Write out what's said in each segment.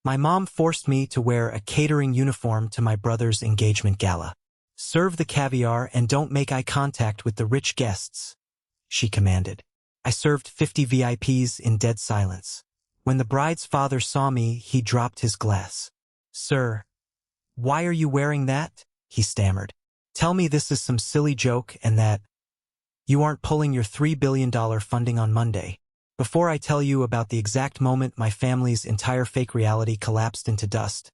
My mom forced me to wear a catering uniform to my brother's engagement gala. "Serve the caviar and don't make eye contact with the rich guests," she commanded. I served 50 VIPs in dead silence. When the bride's father saw me, he dropped his glass. "Sir, why are you wearing that?" he stammered. "Tell me this is some silly joke and that you aren't pulling your $3 billion funding on Monday. Before I tell you about the exact moment my family's entire fake reality collapsed into dust,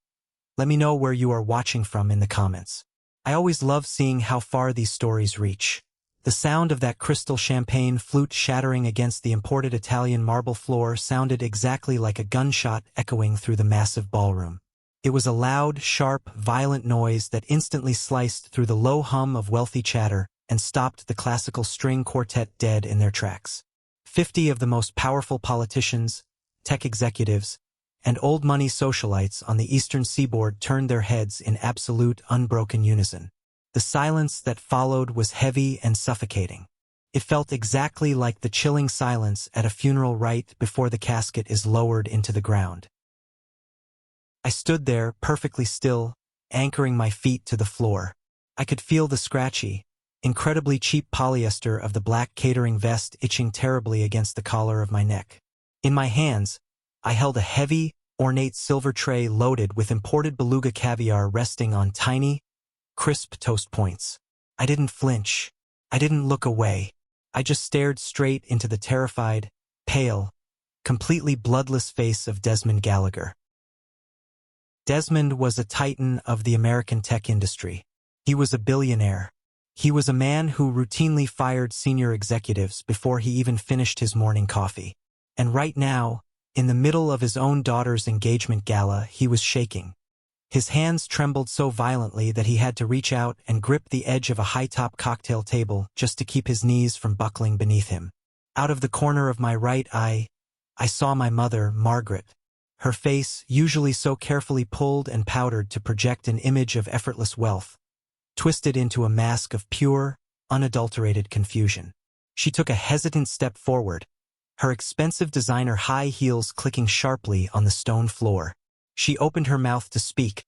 let me know where you are watching from in the comments. I always love seeing how far these stories reach. The sound of that crystal champagne flute shattering against the imported Italian marble floor sounded exactly like a gunshot echoing through the massive ballroom. It was a loud, sharp, violent noise that instantly sliced through the low hum of wealthy chatter and stopped the classical string quartet dead in their tracks. 50 of the most powerful politicians, tech executives, and old money socialites on the eastern seaboard turned their heads in absolute, unbroken unison. The silence that followed was heavy and suffocating. It felt exactly like the chilling silence at a funeral right before the casket is lowered into the ground. I stood there, perfectly still, anchoring my feet to the floor. I could feel the scratchy, incredibly cheap polyester of the black catering vest itching terribly against the collar of my neck. In my hands, I held a heavy, ornate silver tray loaded with imported beluga caviar resting on tiny, crisp toast points. I didn't flinch. I didn't look away. I just stared straight into the terrified, pale, completely bloodless face of Desmond Gallagher. Desmond was a titan of the American tech industry. He was a billionaire. He was a man who routinely fired senior executives before he even finished his morning coffee. And right now, in the middle of his own daughter's engagement gala, he was shaking. His hands trembled so violently that he had to reach out and grip the edge of a high-top cocktail table just to keep his knees from buckling beneath him. Out of the corner of my right eye, I saw my mother, Margaret. Her face, usually so carefully pulled and powdered to project an image of effortless wealth, twisted into a mask of pure, unadulterated confusion. She took a hesitant step forward, her expensive designer high heels clicking sharply on the stone floor. She opened her mouth to speak,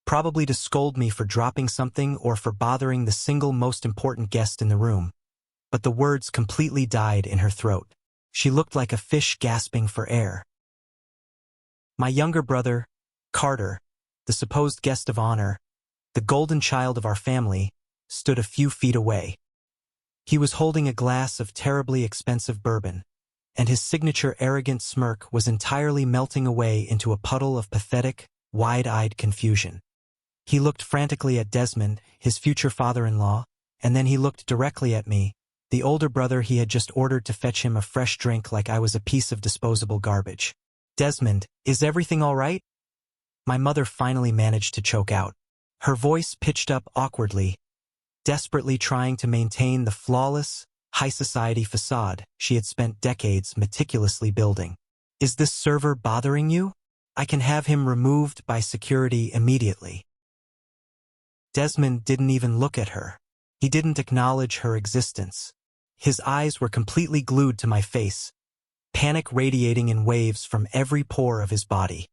probably to scold me for dropping something or for bothering the single most important guest in the room. But the words completely died in her throat. She looked like a fish gasping for air. My younger brother, Carter, the supposed guest of honor, the golden child of our family, stood a few feet away. He was holding a glass of terribly expensive bourbon, and his signature arrogant smirk was entirely melting away into a puddle of pathetic, wide-eyed confusion. He looked frantically at Desmond, his future father-in-law, and then he looked directly at me, the older brother he had just ordered to fetch him a fresh drink like I was a piece of disposable garbage. "Desmond, is everything all right?" My mother finally managed to choke out. Her voice pitched up awkwardly, desperately trying to maintain the flawless, high-society facade she had spent decades meticulously building. "Is this server bothering you? I can have him removed by security immediately." Desmond didn't even look at her. He didn't acknowledge her existence. His eyes were completely glued to my face, panic radiating in waves from every pore of his body.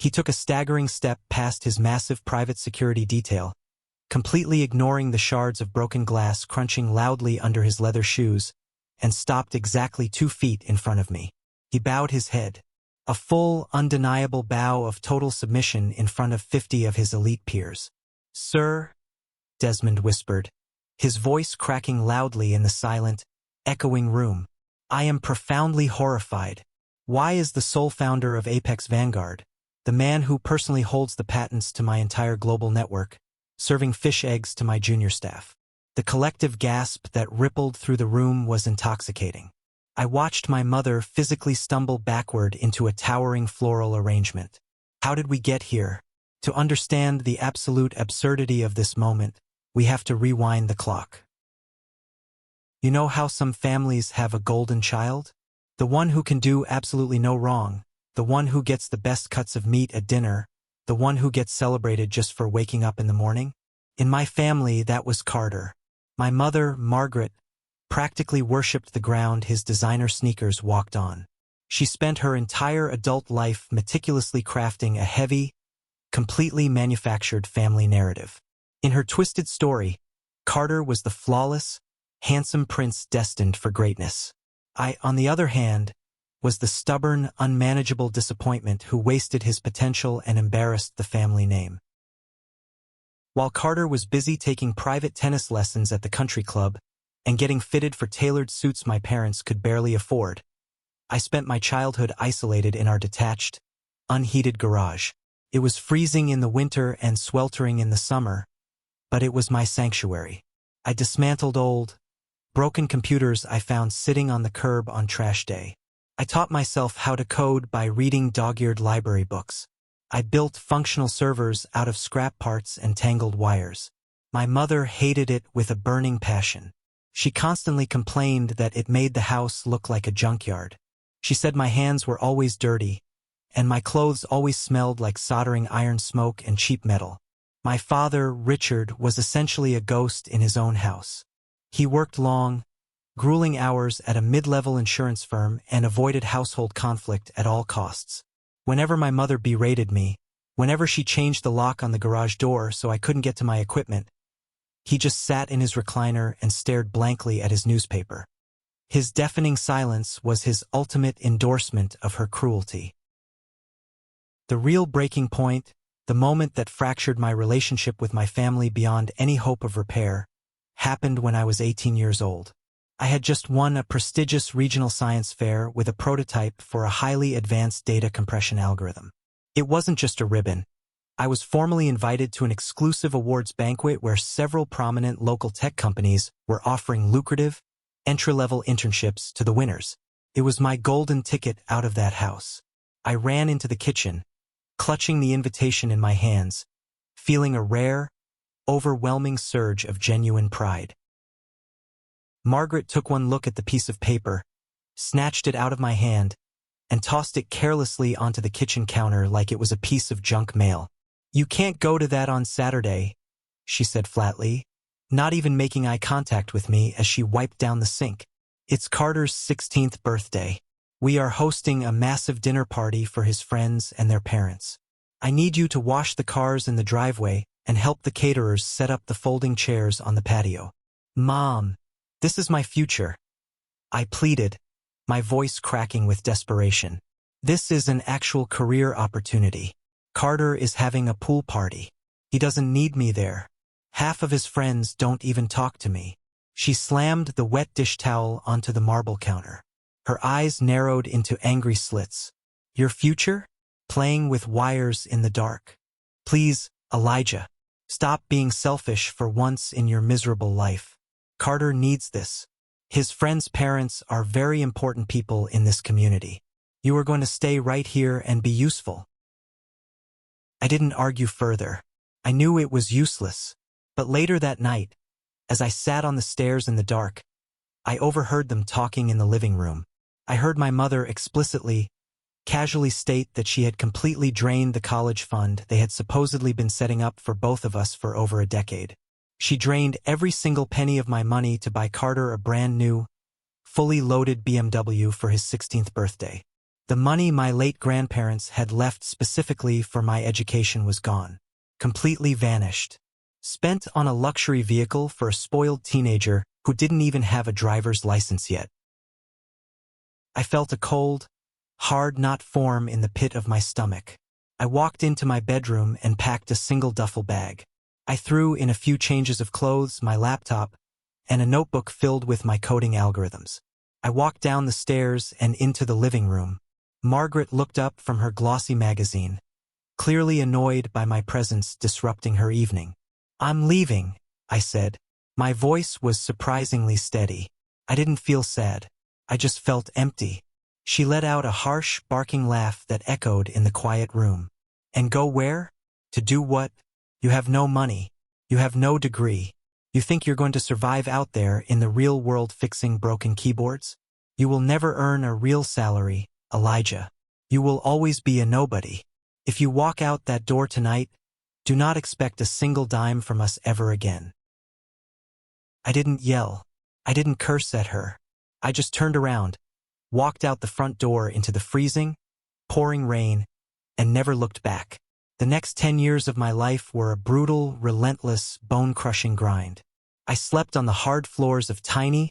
He took a staggering step past his massive private security detail, completely ignoring the shards of broken glass crunching loudly under his leather shoes, and stopped exactly 2 feet in front of me. He bowed his head, a full, undeniable bow of total submission in front of 50 of his elite peers. "Sir," Desmond whispered, his voice cracking loudly in the silent, echoing room, "I am profoundly horrified. Why is the sole founder of Apex Vanguard, the man who personally holds the patents to my entire global network, serving fish eggs to my junior staff?" The collective gasp that rippled through the room was intoxicating. I watched my mother physically stumble backward into a towering floral arrangement. How did we get here? To understand the absolute absurdity of this moment, we have to rewind the clock. You know how some families have a golden child? The one who can do absolutely no wrong, the one who gets the best cuts of meat at dinner, the one who gets celebrated just for waking up in the morning? In my family, that was Carter. My mother, Margaret, practically worshipped the ground his designer sneakers walked on. She spent her entire adult life meticulously crafting a heavy, completely manufactured family narrative. In her twisted story, Carter was the flawless, handsome prince destined for greatness. I, on the other hand, was the stubborn, unmanageable disappointment who wasted his potential and embarrassed the family name. While Carter was busy taking private tennis lessons at the country club and getting fitted for tailored suits my parents could barely afford, I spent my childhood isolated in our detached, unheated garage. It was freezing in the winter and sweltering in the summer, but it was my sanctuary. I dismantled old, broken computers I found sitting on the curb on trash day. I taught myself how to code by reading dog-eared library books. I built functional servers out of scrap parts and tangled wires. My mother hated it with a burning passion. She constantly complained that it made the house look like a junkyard. She said my hands were always dirty, and my clothes always smelled like soldering iron smoke and cheap metal. My father, Richard, was essentially a ghost in his own house. He worked long, grueling hours at a mid-level insurance firm and avoided household conflict at all costs. Whenever my mother berated me, whenever she changed the lock on the garage door so I couldn't get to my equipment, he just sat in his recliner and stared blankly at his newspaper. His deafening silence was his ultimate endorsement of her cruelty. The real breaking point, the moment that fractured my relationship with my family beyond any hope of repair, happened when I was 18 years old. I had just won a prestigious regional science fair with a prototype for a highly advanced data compression algorithm. It wasn't just a ribbon. I was formally invited to an exclusive awards banquet where several prominent local tech companies were offering lucrative, entry-level internships to the winners. It was my golden ticket out of that house. I ran into the kitchen, clutching the invitation in my hands, feeling a rare, overwhelming surge of genuine pride. Margaret took one look at the piece of paper, snatched it out of my hand, and tossed it carelessly onto the kitchen counter like it was a piece of junk mail. "You can't go to that on Saturday," she said flatly, not even making eye contact with me as she wiped down the sink. "It's Carter's 16th birthday. We are hosting a massive dinner party for his friends and their parents. I need you to wash the cars in the driveway and help the caterers set up the folding chairs on the patio." "Mom, this is my future," I pleaded, my voice cracking with desperation. "This is an actual career opportunity. Carter is having a pool party. He doesn't need me there. Half of his friends don't even talk to me." She slammed the wet dish towel onto the marble counter. Her eyes narrowed into angry slits. "Your future? Playing with wires in the dark. Please, Elijah, stop being selfish for once in your miserable life. Carter needs this. His friends' parents are very important people in this community. You are going to stay right here and be useful." I didn't argue further. I knew it was useless. But later that night, as I sat on the stairs in the dark, I overheard them talking in the living room. I heard my mother explicitly, casually state that she had completely drained the college fund they had supposedly been setting up for both of us for over a decade. She drained every single penny of my money to buy Carter a brand new, fully loaded BMW for his 16th birthday. The money my late grandparents had left specifically for my education was gone, completely vanished, spent on a luxury vehicle for a spoiled teenager who didn't even have a driver's license yet. I felt a cold, hard knot form in the pit of my stomach. I walked into my bedroom and packed a single duffel bag. I threw in a few changes of clothes, my laptop, and a notebook filled with my coding algorithms. I walked down the stairs and into the living room. Margaret looked up from her glossy magazine, clearly annoyed by my presence disrupting her evening. "I'm leaving," I said. My voice was surprisingly steady. I didn't feel sad. I just felt empty. She let out a harsh, barking laugh that echoed in the quiet room. "And go where? To do what? You have no money. You have no degree. You think you're going to survive out there in the real world fixing broken keyboards? You will never earn a real salary, Elijah. You will always be a nobody. If you walk out that door tonight, do not expect a single dime from us ever again." I didn't yell. I didn't curse at her. I just turned around, walked out the front door into the freezing, pouring rain, and never looked back. The next 10 years of my life were a brutal, relentless, bone-crushing grind. I slept on the hard floors of tiny,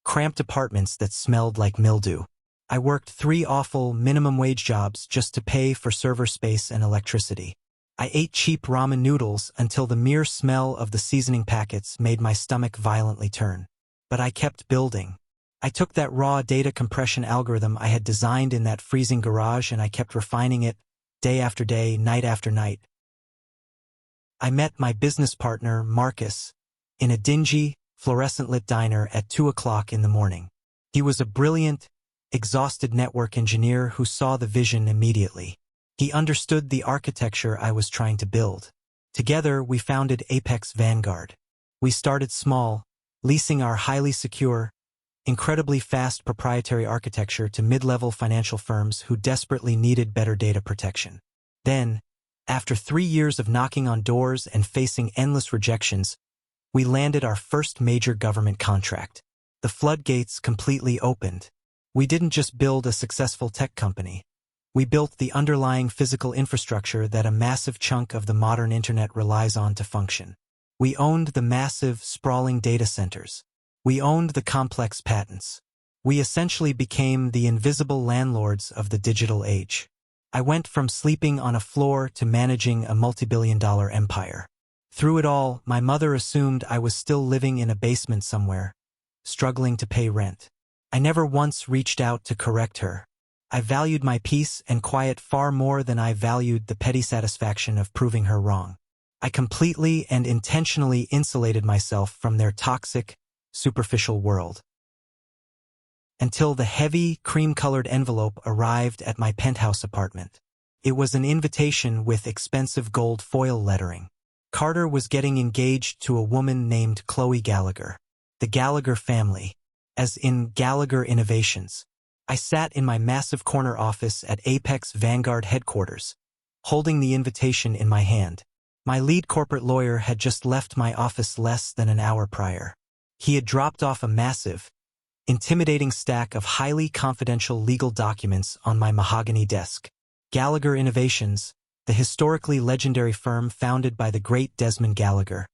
cramped apartments that smelled like mildew. I worked 3 awful minimum-wage jobs just to pay for server space and electricity. I ate cheap ramen noodles until the mere smell of the seasoning packets made my stomach violently turn. But I kept building. I took that raw data compression algorithm I had designed in that freezing garage and I kept refining it, day after day, night after night. I met my business partner, Marcus, in a dingy, fluorescent-lit diner at 2 o'clock in the morning. He was a brilliant, exhausted network engineer who saw the vision immediately. He understood the architecture I was trying to build. Together, we founded Apex Vanguard. We started small, leasing our highly secure, incredibly fast proprietary architecture to mid-level financial firms who desperately needed better data protection. Then, after 3 years of knocking on doors and facing endless rejections, we landed our first major government contract. The floodgates completely opened. We didn't just build a successful tech company. We built the underlying physical infrastructure that a massive chunk of the modern internet relies on to function. We owned the massive, sprawling data centers. We owned the complex patents. We essentially became the invisible landlords of the digital age. I went from sleeping on a floor to managing a multi-billion-dollar empire. Through it all, my mother assumed I was still living in a basement somewhere, struggling to pay rent. I never once reached out to correct her. I valued my peace and quiet far more than I valued the petty satisfaction of proving her wrong. I completely and intentionally insulated myself from their toxic, superficial world. Until the heavy, cream-colored envelope arrived at my penthouse apartment. It was an invitation with expensive gold foil lettering. Carter was getting engaged to a woman named Chloe Gallagher. The Gallagher family, as in Gallagher Innovations. I sat in my massive corner office at Apex Vanguard headquarters, holding the invitation in my hand. My lead corporate lawyer had just left my office less than an hour prior. He had dropped off a massive, intimidating stack of highly confidential legal documents on my mahogany desk. Gallagher Innovations, the historically legendary firm founded by the great Desmond Gallagher,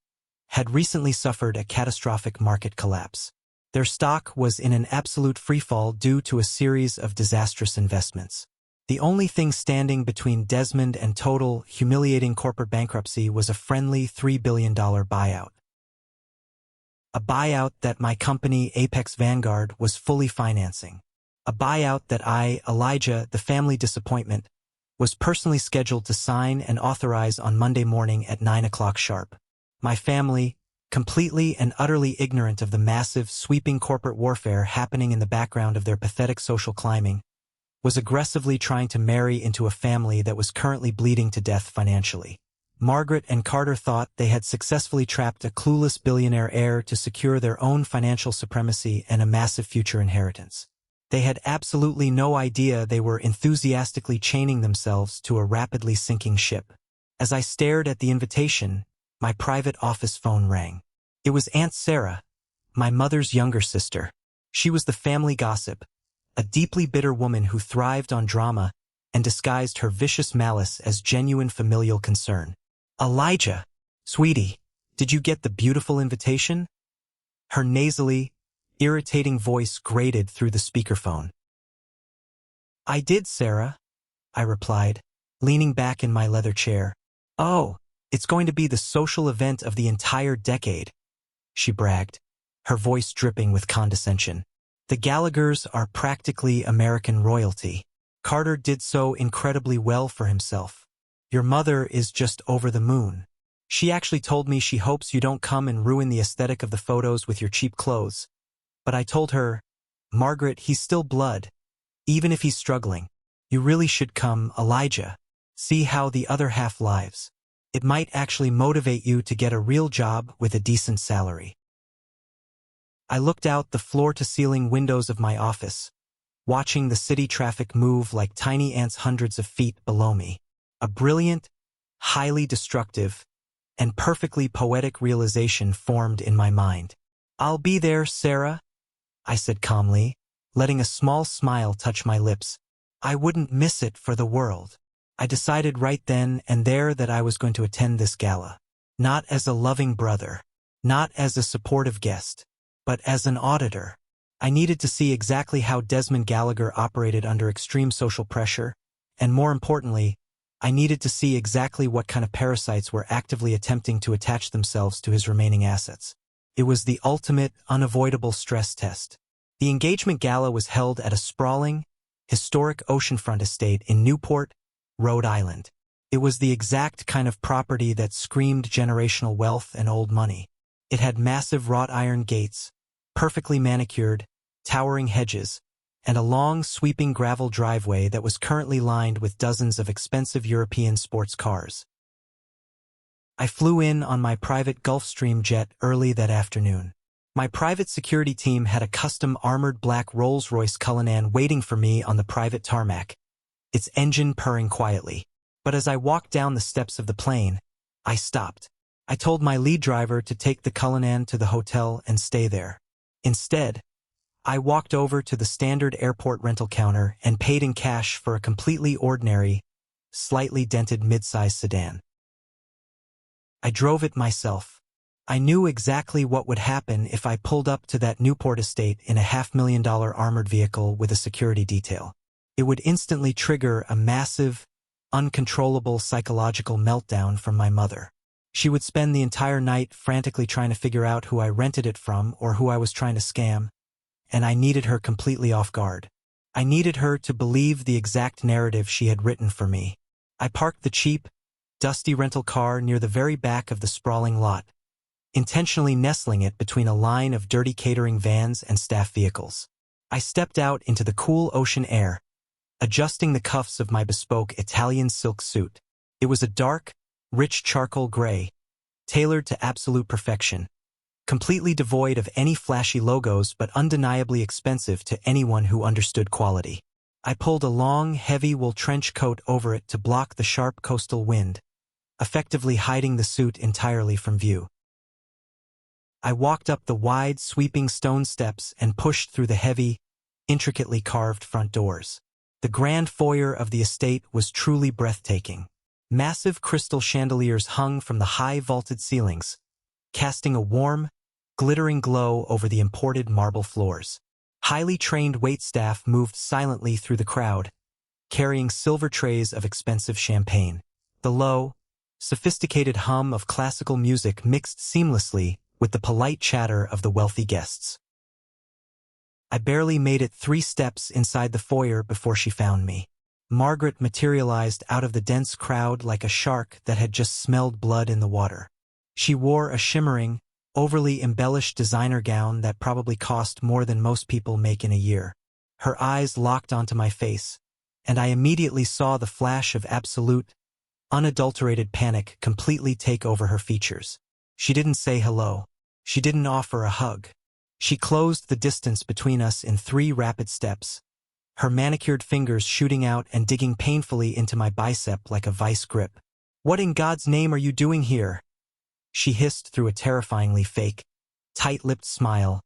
had recently suffered a catastrophic market collapse. Their stock was in an absolute freefall due to a series of disastrous investments. The only thing standing between Desmond and total, humiliating corporate bankruptcy was a friendly $3 billion buyout. A buyout that my company, Apex Vanguard, was fully financing. A buyout that I, Elijah, the family disappointment, was personally scheduled to sign and authorize on Monday morning at 9 o'clock sharp. My family, completely and utterly ignorant of the massive, sweeping corporate warfare happening in the background of their pathetic social climbing, was aggressively trying to marry into a family that was currently bleeding to death financially. Margaret and Carter thought they had successfully trapped a clueless billionaire heir to secure their own financial supremacy and a massive future inheritance. They had absolutely no idea they were enthusiastically chaining themselves to a rapidly sinking ship. As I stared at the invitation, my private office phone rang. It was Aunt Sarah, my mother's younger sister. She was the family gossip, a deeply bitter woman who thrived on drama and disguised her vicious malice as genuine familial concern. "Elijah, sweetie, did you get the beautiful invitation?" Her nasally, irritating voice grated through the speakerphone. "I did, Sarah," I replied, leaning back in my leather chair. "Oh, it's going to be the social event of the entire decade," she bragged, her voice dripping with condescension. "The Gallaghers are practically American royalty. Carter did so incredibly well for himself. Your mother is just over the moon. She actually told me she hopes you don't come and ruin the aesthetic of the photos with your cheap clothes. But I told her, Margaret, he's still blood, even if he's struggling. You really should come, Elijah. See how the other half lives. It might actually motivate you to get a real job with a decent salary." I looked out the floor-to-ceiling windows of my office, watching the city traffic move like tiny ants hundreds of feet below me. A brilliant, highly destructive, and perfectly poetic realization formed in my mind. "I'll be there, Sarah," I said calmly, letting a small smile touch my lips. I wouldn't miss it for the world. I decided right then and there that I was going to attend this gala. Not as a loving brother, not as a supportive guest, but as an auditor. I needed to see exactly how Desmond Gallagher operated under extreme social pressure, and more importantly, I needed to see exactly what kind of parasites were actively attempting to attach themselves to his remaining assets. It was the ultimate, unavoidable stress test. The engagement gala was held at a sprawling, historic oceanfront estate in Newport, Rhode Island. It was the exact kind of property that screamed generational wealth and old money. It had massive wrought iron gates, perfectly manicured, towering hedges, and a long, sweeping gravel driveway that was currently lined with dozens of expensive European sports cars. I flew in on my private Gulfstream jet early that afternoon. My private security team had a custom armored black Rolls-Royce Cullinan waiting for me on the private tarmac, its engine purring quietly. But as I walked down the steps of the plane, I stopped. I told my lead driver to take the Cullinan to the hotel and stay there. Instead, I walked over to the standard airport rental counter and paid in cash for a completely ordinary, slightly dented mid-size sedan. I drove it myself. I knew exactly what would happen if I pulled up to that Newport estate in a $500,000 armored vehicle with a security detail. It would instantly trigger a massive, uncontrollable psychological meltdown from my mother. She would spend the entire night frantically trying to figure out who I rented it from or who I was trying to scam, and I needed her completely off guard. I needed her to believe the exact narrative she had written for me. I parked the cheap, dusty rental car near the very back of the sprawling lot, intentionally nestling it between a line of dirty catering vans and staff vehicles. I stepped out into the cool ocean air, adjusting the cuffs of my bespoke Italian silk suit. It was a dark, rich charcoal gray, tailored to absolute perfection, completely devoid of any flashy logos but undeniably expensive to anyone who understood quality. I pulled a long, heavy wool trench coat over it to block the sharp coastal wind, effectively hiding the suit entirely from view. I walked up the wide, sweeping stone steps and pushed through the heavy, intricately carved front doors. The grand foyer of the estate was truly breathtaking. Massive crystal chandeliers hung from the high vaulted ceilings, casting a warm, glittering glow over the imported marble floors. Highly trained waitstaff moved silently through the crowd, carrying silver trays of expensive champagne. The low, sophisticated hum of classical music mixed seamlessly with the polite chatter of the wealthy guests. I barely made it 3 steps inside the foyer before she found me. Margaret materialized out of the dense crowd like a shark that had just smelled blood in the water. She wore a shimmering, overly embellished designer gown that probably cost more than most people make in a year. Her eyes locked onto my face, and I immediately saw the flash of absolute, unadulterated panic completely take over her features. She didn't say hello. She didn't offer a hug. She closed the distance between us in 3 rapid steps, her manicured fingers shooting out and digging painfully into my bicep like a vice grip. "What in God's name are you doing here?" she hissed through a terrifyingly fake, tight-lipped smile,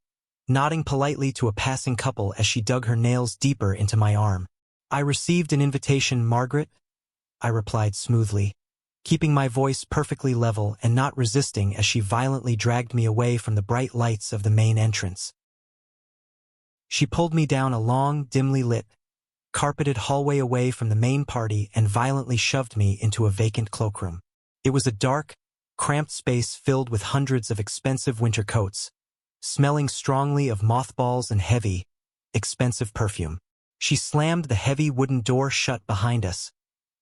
nodding politely to a passing couple as she dug her nails deeper into my arm. "I received an invitation, Margaret," I replied smoothly, keeping my voice perfectly level and not resisting as she violently dragged me away from the bright lights of the main entrance. She pulled me down a long, dimly lit, carpeted hallway away from the main party and violently shoved me into a vacant cloakroom. It was a dark, cramped space filled with hundreds of expensive winter coats, smelling strongly of mothballs and heavy, expensive perfume. She slammed the heavy wooden door shut behind us,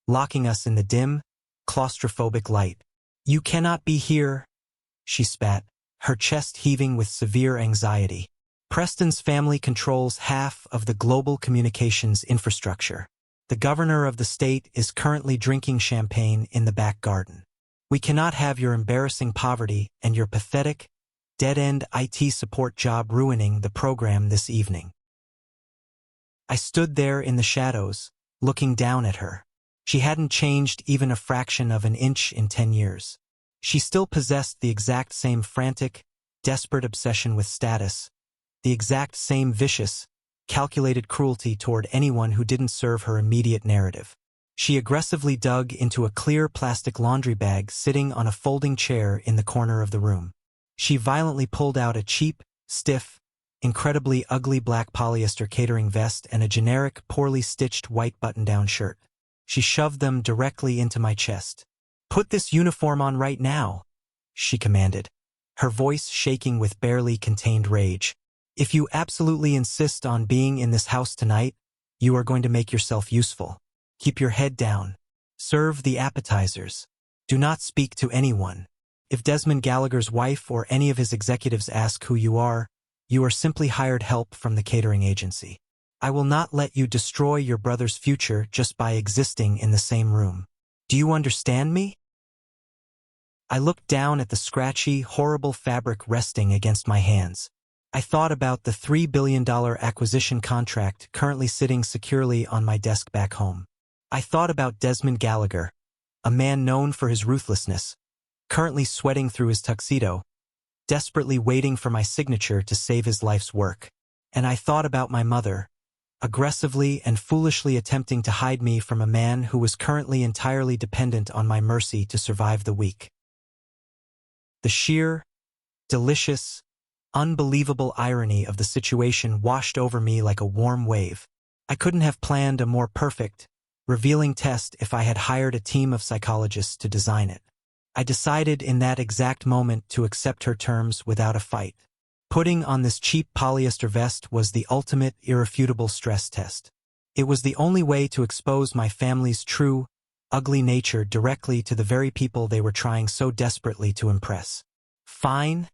locking us in the dim, claustrophobic light. "You cannot be here," she spat, her chest heaving with severe anxiety. "Preston's family controls half of the global communications infrastructure. The governor of the state is currently drinking champagne in the back garden. We cannot have your embarrassing poverty and your pathetic, dead-end IT support job ruining the program this evening." I stood there in the shadows, looking down at her. She hadn't changed even a fraction of an inch in 10 years. She still possessed the exact same frantic, desperate obsession with status, the exact same vicious, calculated cruelty toward anyone who didn't serve her immediate narrative. She aggressively dug into a clear plastic laundry bag sitting on a folding chair in the corner of the room. She violently pulled out a cheap, stiff, incredibly ugly black polyester catering vest and a generic, poorly stitched white button-down shirt. She shoved them directly into my chest. "Put this uniform on right now," she commanded, her voice shaking with barely contained rage. "If you absolutely insist on being in this house tonight, you are going to make yourself useful. Keep your head down. Serve the appetizers. Do not speak to anyone. If Desmond Gallagher's wife or any of his executives ask who you are simply hired help from the catering agency. I will not let you destroy your brother's future just by existing in the same room. Do you understand me?" I looked down at the scratchy, horrible fabric resting against my hands. I thought about the $3 billion acquisition contract currently sitting securely on my desk back home. I thought about Desmond Gallagher, a man known for his ruthlessness, currently sweating through his tuxedo, desperately waiting for my signature to save his life's work. And I thought about my mother, aggressively and foolishly attempting to hide me from a man who was currently entirely dependent on my mercy to survive the week. The sheer, delicious, unbelievable irony of the situation washed over me like a warm wave. I couldn't have planned a more perfect, revealing test if I had hired a team of psychologists to design it. I decided in that exact moment to accept her terms without a fight. Putting on this cheap polyester vest was the ultimate, irrefutable stress test. It was the only way to expose my family's true, ugly nature directly to the very people they were trying so desperately to impress. "Fine,"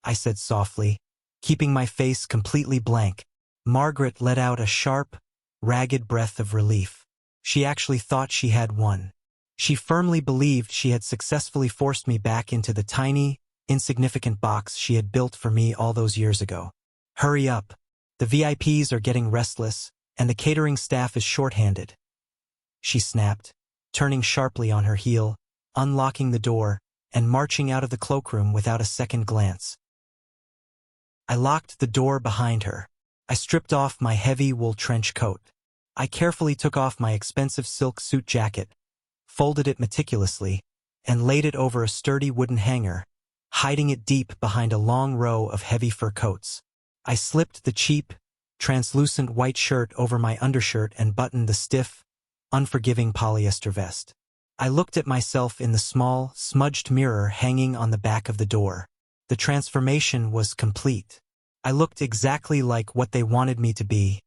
I said softly, keeping my face completely blank. Margaret let out a sharp, ragged breath of relief. She actually thought she had won. She firmly believed she had successfully forced me back into the tiny, insignificant box she had built for me all those years ago. "Hurry up. The VIPs are getting restless, and the catering staff is shorthanded," she snapped, turning sharply on her heel, unlocking the door, and marching out of the cloakroom without a second glance. I locked the door behind her. I stripped off my heavy wool trench coat. I carefully took off my expensive silk suit jacket, folded it meticulously, and laid it over a sturdy wooden hanger, hiding it deep behind a long row of heavy fur coats. I slipped the cheap, translucent white shirt over my undershirt and buttoned the stiff, unforgiving polyester vest. I looked at myself in the small, smudged mirror hanging on the back of the door. The transformation was complete. I looked exactly like what they wanted me to be,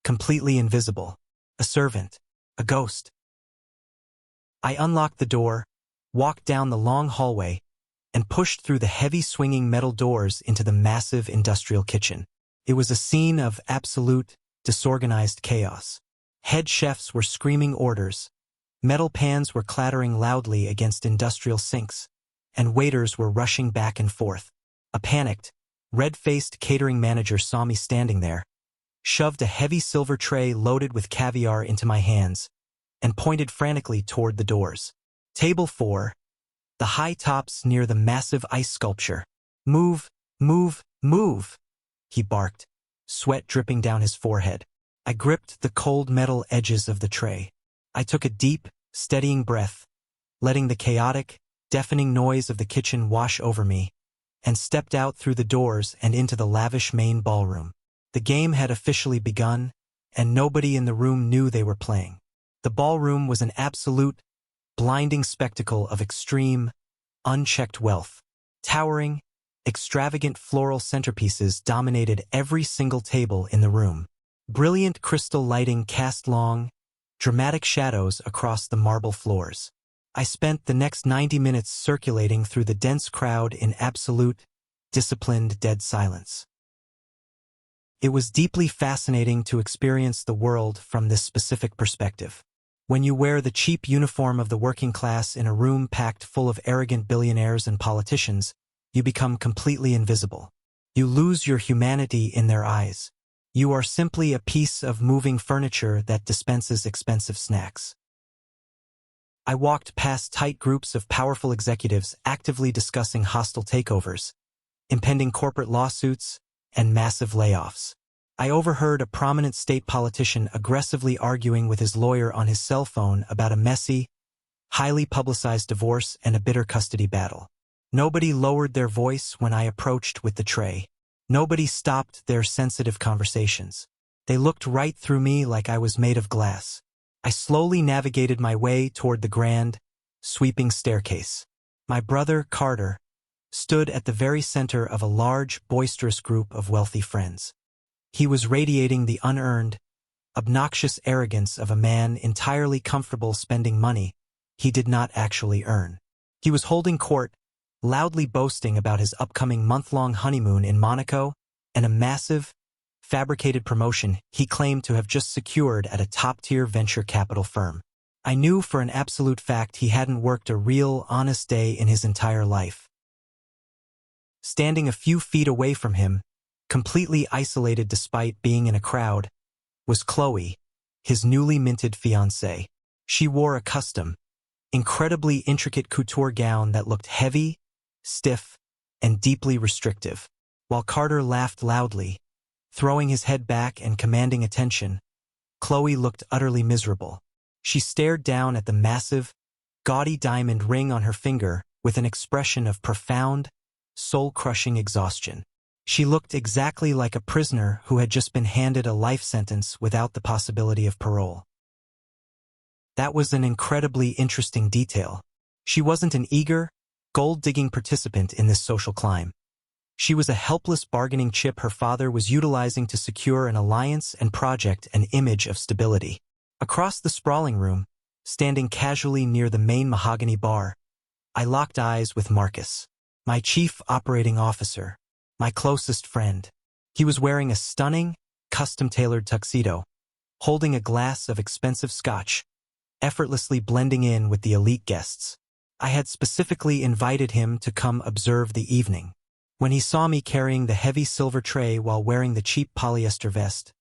completely invisible, a servant, a ghost. I unlocked the door, walked down the long hallway, and pushed through the heavy swinging metal doors into the massive industrial kitchen. It was a scene of absolute, disorganized chaos. Head chefs were screaming orders, metal pans were clattering loudly against industrial sinks, and waiters were rushing back and forth. A panicked, red-faced catering manager saw me standing there, shoved a heavy silver tray loaded with caviar into my hands, and pointed frantically toward the doors. "Table 4, the high tops near the massive ice sculpture. Move, move, move," he barked, sweat dripping down his forehead. I gripped the cold metal edges of the tray. I took a deep, steadying breath, letting the chaotic, deafening noise of the kitchen wash over me, and stepped out through the doors and into the lavish main ballroom. The game had officially begun, and nobody in the room knew they were playing. The ballroom was an absolute, blinding spectacle of extreme, unchecked wealth. Towering, extravagant floral centerpieces dominated every single table in the room. Brilliant crystal lighting cast long, dramatic shadows across the marble floors. I spent the next 90 minutes circulating through the dense crowd in absolute, disciplined dead silence. It was deeply fascinating to experience the world from this specific perspective. When you wear the cheap uniform of the working class in a room packed full of arrogant billionaires and politicians, you become completely invisible. You lose your humanity in their eyes. You are simply a piece of moving furniture that dispenses expensive snacks. I walked past tight groups of powerful executives actively discussing hostile takeovers, impending corporate lawsuits, and massive layoffs. I overheard a prominent state politician aggressively arguing with his lawyer on his cell phone about a messy, highly publicized divorce and a bitter custody battle. Nobody lowered their voice when I approached with the tray. Nobody stopped their sensitive conversations. They looked right through me like I was made of glass. I slowly navigated my way toward the grand, sweeping staircase. My brother, Carter, stood at the very center of a large, boisterous group of wealthy friends. He was radiating the unearned, obnoxious arrogance of a man entirely comfortable spending money he did not actually earn. He was holding court, loudly boasting about his upcoming month-long honeymoon in Monaco and a massive, fabricated promotion he claimed to have just secured at a top-tier venture capital firm. I knew for an absolute fact he hadn't worked a real, honest day in his entire life. Standing a few feet away from him, completely isolated despite being in a crowd, was Chloe, his newly minted fiancée. She wore a custom, incredibly intricate couture gown that looked heavy, stiff, and deeply restrictive. While Carter laughed loudly, throwing his head back and commanding attention, Chloe looked utterly miserable. She stared down at the massive, gaudy diamond ring on her finger with an expression of profound, soul-crushing exhaustion. She looked exactly like a prisoner who had just been handed a life sentence without the possibility of parole. That was an incredibly interesting detail. She wasn't an eager, gold-digging participant in this social climb. She was a helpless bargaining chip her father was utilizing to secure an alliance and project an image of stability. Across the sprawling room, standing casually near the main mahogany bar, I locked eyes with Marcus, my chief operating officer, my closest friend. He was wearing a stunning, custom-tailored tuxedo, holding a glass of expensive scotch, effortlessly blending in with the elite guests. I had specifically invited him to come observe the evening. When he saw me carrying the heavy silver tray while wearing the cheap polyester vest,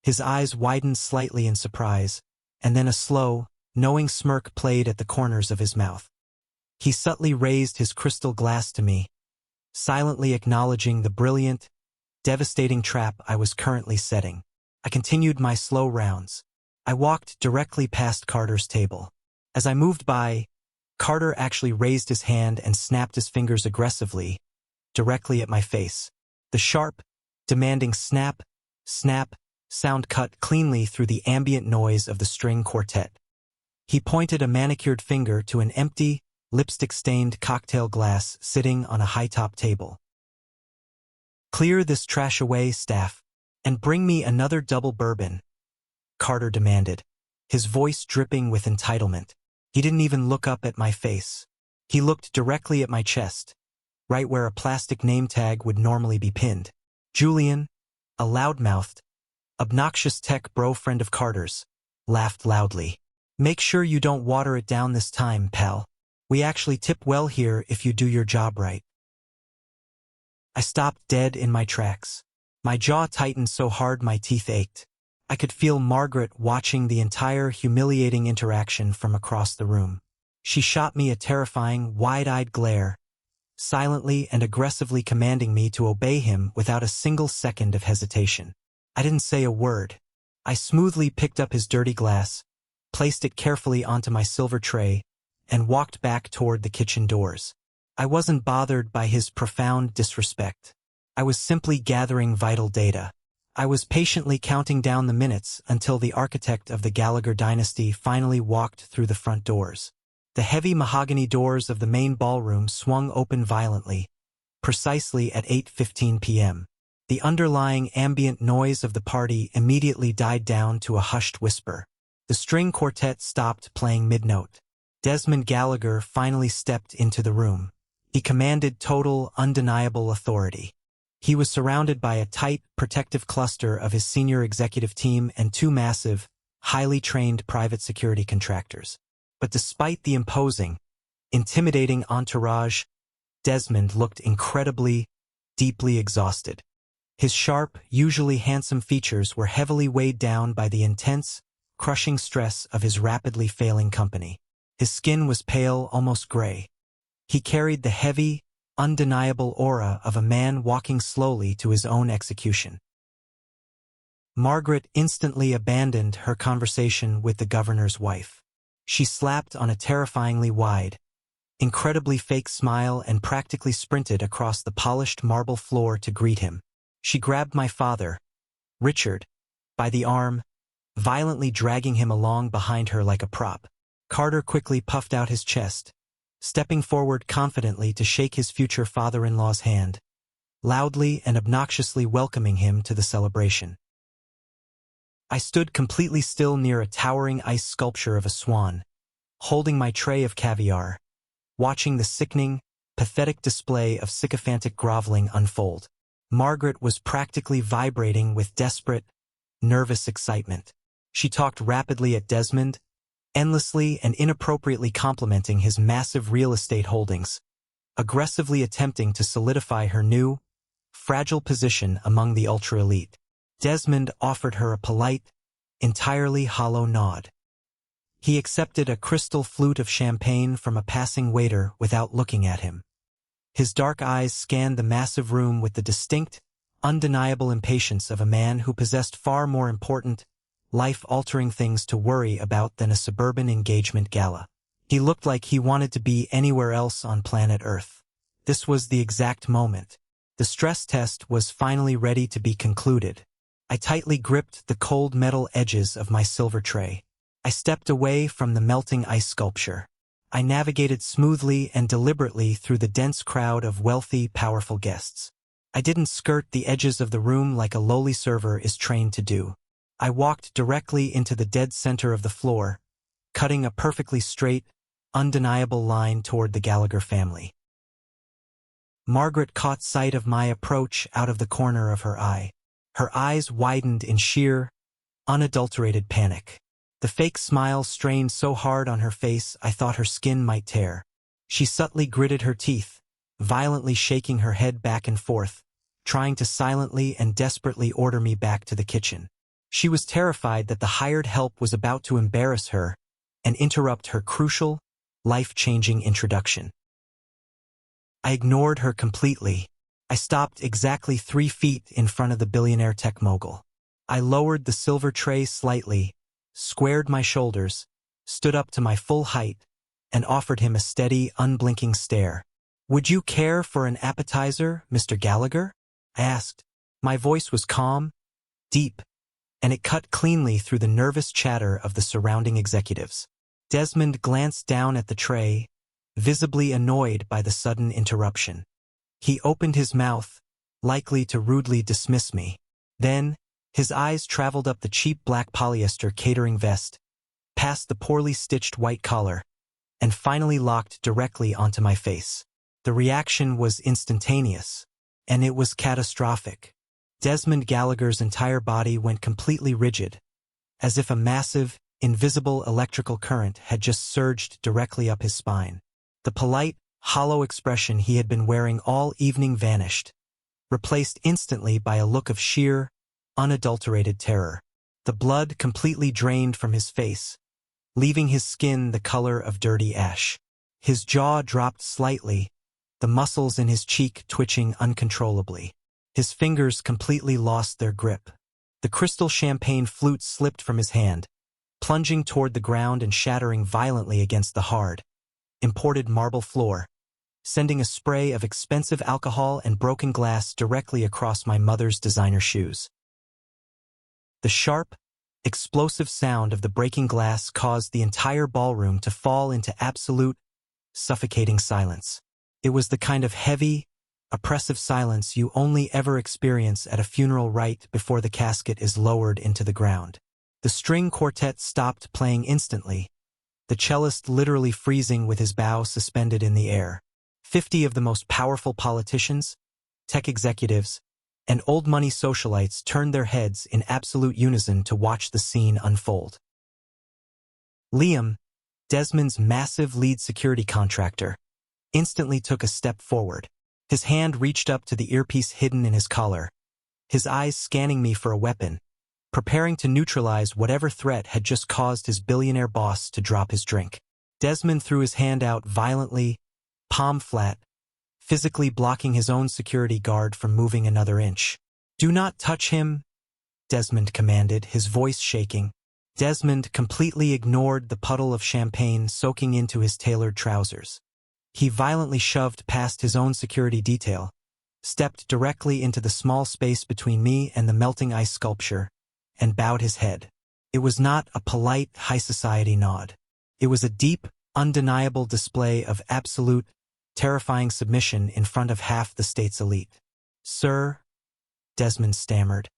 his eyes widened slightly in surprise, and then a slow, knowing smirk played at the corners of his mouth. He subtly raised his crystal glass to me, silently acknowledging the brilliant, devastating trap I was currently setting. I continued my slow rounds. I walked directly past Carter's table. As I moved by, Carter actually raised his hand and snapped his fingers aggressively, directly at my face. The sharp, demanding snap, snap, sound cut cleanly through the ambient noise of the string quartet. He pointed a manicured finger to an empty, lipstick-stained cocktail glass sitting on a high-top table. "Clear this trash away, staff, and bring me another double bourbon," Carter demanded, his voice dripping with entitlement. He didn't even look up at my face. He looked directly at my chest, right where a plastic name tag would normally be pinned. Julian, a loudmouthed, obnoxious tech bro friend of Carter's, laughed loudly. "Make sure you don't water it down this time, pal. We actually tip well here if you do your job right." I stopped dead in my tracks. My jaw tightened so hard my teeth ached. I could feel Margaret watching the entire humiliating interaction from across the room. She shot me a terrifying, wide-eyed glare, silently and aggressively commanding me to obey him without a single second of hesitation. I didn't say a word. I smoothly picked up his dirty glass, placed it carefully onto my silver tray, and walked back toward the kitchen doors. I wasn't bothered by his profound disrespect. I was simply gathering vital data. I was patiently counting down the minutes until the architect of the Gallagher dynasty finally walked through the front doors. The heavy mahogany doors of the main ballroom swung open violently, precisely at 8:15 p.m. The underlying ambient noise of the party immediately died down to a hushed whisper. The string quartet stopped playing mid-note. Desmond Gallagher finally stepped into the room. He commanded total, undeniable authority. He was surrounded by a tight, protective cluster of his senior executive team and two massive, highly trained private security contractors. But despite the imposing, intimidating entourage, Desmond looked incredibly, deeply exhausted. His sharp, usually handsome features were heavily weighed down by the intense, crushing stress of his rapidly failing company. His skin was pale, almost gray. He carried the heavy, undeniable aura of a man walking slowly to his own execution. Margaret instantly abandoned her conversation with the governor's wife. She slapped on a terrifyingly wide, incredibly fake smile and practically sprinted across the polished marble floor to greet him. She grabbed my father, Richard, by the arm, violently dragging him along behind her like a prop. Carter quickly puffed out his chest, stepping forward confidently to shake his future father-in-law's hand, loudly and obnoxiously welcoming him to the celebration. I stood completely still near a towering ice sculpture of a swan, holding my tray of caviar, watching the sickening, pathetic display of sycophantic groveling unfold. Margaret was practically vibrating with desperate, nervous excitement. She talked rapidly at Desmond, endlessly and inappropriately complimenting his massive real estate holdings, aggressively attempting to solidify her new, fragile position among the ultra-elite. Desmond offered her a polite, entirely hollow nod. He accepted a crystal flute of champagne from a passing waiter without looking at him. His dark eyes scanned the massive room with the distinct, undeniable impatience of a man who possessed far more important, life-altering things to worry about than a suburban engagement gala. He looked like he wanted to be anywhere else on planet Earth. This was the exact moment. The stress test was finally ready to be concluded. I tightly gripped the cold metal edges of my silver tray. I stepped away from the melting ice sculpture. I navigated smoothly and deliberately through the dense crowd of wealthy, powerful guests. I didn't skirt the edges of the room like a lowly server is trained to do. I walked directly into the dead center of the floor, cutting a perfectly straight, undeniable line toward the Gallagher family. Margaret caught sight of my approach out of the corner of her eye. Her eyes widened in sheer, unadulterated panic. The fake smile strained so hard on her face I thought her skin might tear. She subtly gritted her teeth, violently shaking her head back and forth, trying to silently and desperately order me back to the kitchen. She was terrified that the hired help was about to embarrass her and interrupt her crucial, life-changing introduction. I ignored her completely. I stopped exactly 3 feet in front of the billionaire tech mogul. I lowered the silver tray slightly, squared my shoulders, stood up to my full height, and offered him a steady, unblinking stare. "Would you care for an appetizer, Mr. Gallagher?" I asked. My voice was calm, deep, and it cut cleanly through the nervous chatter of the surrounding executives. Desmond glanced down at the tray, visibly annoyed by the sudden interruption. He opened his mouth, likely to rudely dismiss me. Then, his eyes traveled up the cheap black polyester catering vest, past the poorly stitched white collar, and finally locked directly onto my face. The reaction was instantaneous, and it was catastrophic. Desmond Gallagher's entire body went completely rigid, as if a massive, invisible electrical current had just surged directly up his spine. The polite, hollow expression he had been wearing all evening vanished, replaced instantly by a look of sheer, unadulterated terror. The blood completely drained from his face, leaving his skin the color of dirty ash. His jaw dropped slightly, the muscles in his cheek twitching uncontrollably. His fingers completely lost their grip. The crystal champagne flute slipped from his hand, plunging toward the ground and shattering violently against the hard, imported marble floor, sending a spray of expensive alcohol and broken glass directly across my mother's designer shoes. The sharp, explosive sound of the breaking glass caused the entire ballroom to fall into absolute, suffocating silence. It was the kind of heavy, oppressive silence you only ever experience at a funeral right before the casket is lowered into the ground. The string quartet stopped playing instantly, the cellist literally freezing with his bow suspended in the air. 50 of the most powerful politicians, tech executives, and old-money socialites turned their heads in absolute unison to watch the scene unfold. Liam, Desmond's massive lead security contractor, instantly took a step forward. His hand reached up to the earpiece hidden in his collar, his eyes scanning me for a weapon, preparing to neutralize whatever threat had just caused his billionaire boss to drop his drink. Desmond threw his hand out violently, palm flat, physically blocking his own security guard from moving another inch. "Do not touch him," Desmond commanded, his voice shaking. Desmond completely ignored the puddle of champagne soaking into his tailored trousers. He violently shoved past his own security detail, stepped directly into the small space between me and the melting ice sculpture, and bowed his head. It was not a polite high society nod. It was a deep, undeniable display of absolute, terrifying submission in front of half the state's elite. "Sir," Desmond stammered,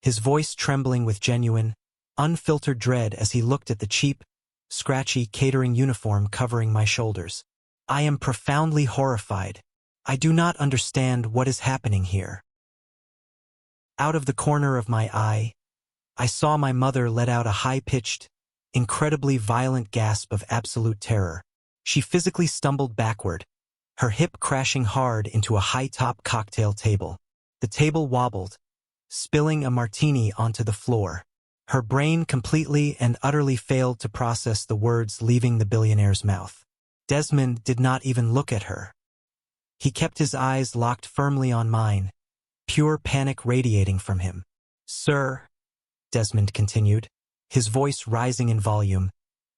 his voice trembling with genuine, unfiltered dread as he looked at the cheap, scratchy catering uniform covering my shoulders. "I am profoundly horrified. I do not understand what is happening here." Out of the corner of my eye, I saw my mother let out a high-pitched, incredibly violent gasp of absolute terror. She physically stumbled backward, her hip crashing hard into a high-top cocktail table. The table wobbled, spilling a martini onto the floor. Her brain completely and utterly failed to process the words leaving the billionaire's mouth. Desmond did not even look at her. He kept his eyes locked firmly on mine, pure panic radiating from him. "Sir," Desmond continued, his voice rising in volume,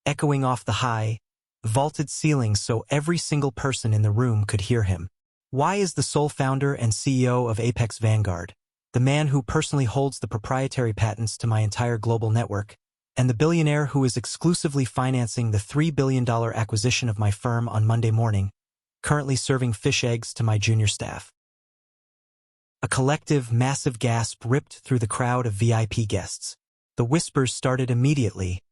echoing off the high, vaulted ceiling so every single person in the room could hear him. "Why is the sole founder and CEO of Apex Vanguard, the man who personally holds the proprietary patents to my entire global network, and the billionaire who is exclusively financing the $3 billion acquisition of my firm on Monday morning, currently serving fish eggs to my junior staff?" A collective, massive gasp ripped through the crowd of VIP guests. The whispers started immediately,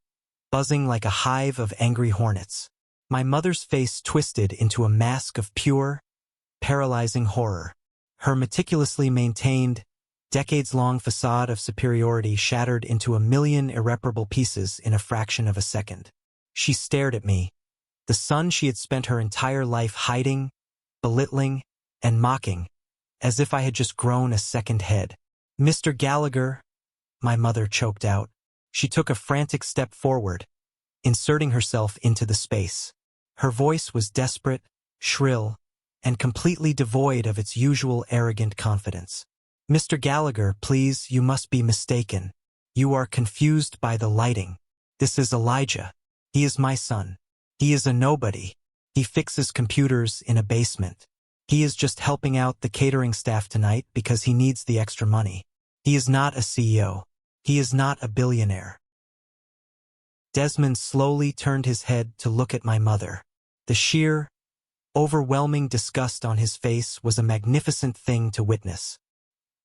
buzzing like a hive of angry hornets. My mother's face twisted into a mask of pure, paralyzing horror. Her meticulously maintained, decades-long facade of superiority shattered into a million irreparable pieces in a fraction of a second. She stared at me, the son she had spent her entire life hiding, belittling, and mocking, as if I had just grown a second head. "Mr. Gallagher," my mother choked out. She took a frantic step forward, inserting herself into the space. Her voice was desperate, shrill, and completely devoid of its usual arrogant confidence. "Mr. Gallagher, please, you must be mistaken. You are confused by the lighting. This is Elijah. He is my son. He is a nobody. He fixes computers in a basement. He is just helping out the catering staff tonight because he needs the extra money. He is not a CEO. He is not a billionaire." Desmond slowly turned his head to look at my mother. The sheer, overwhelming disgust on his face was a magnificent thing to witness.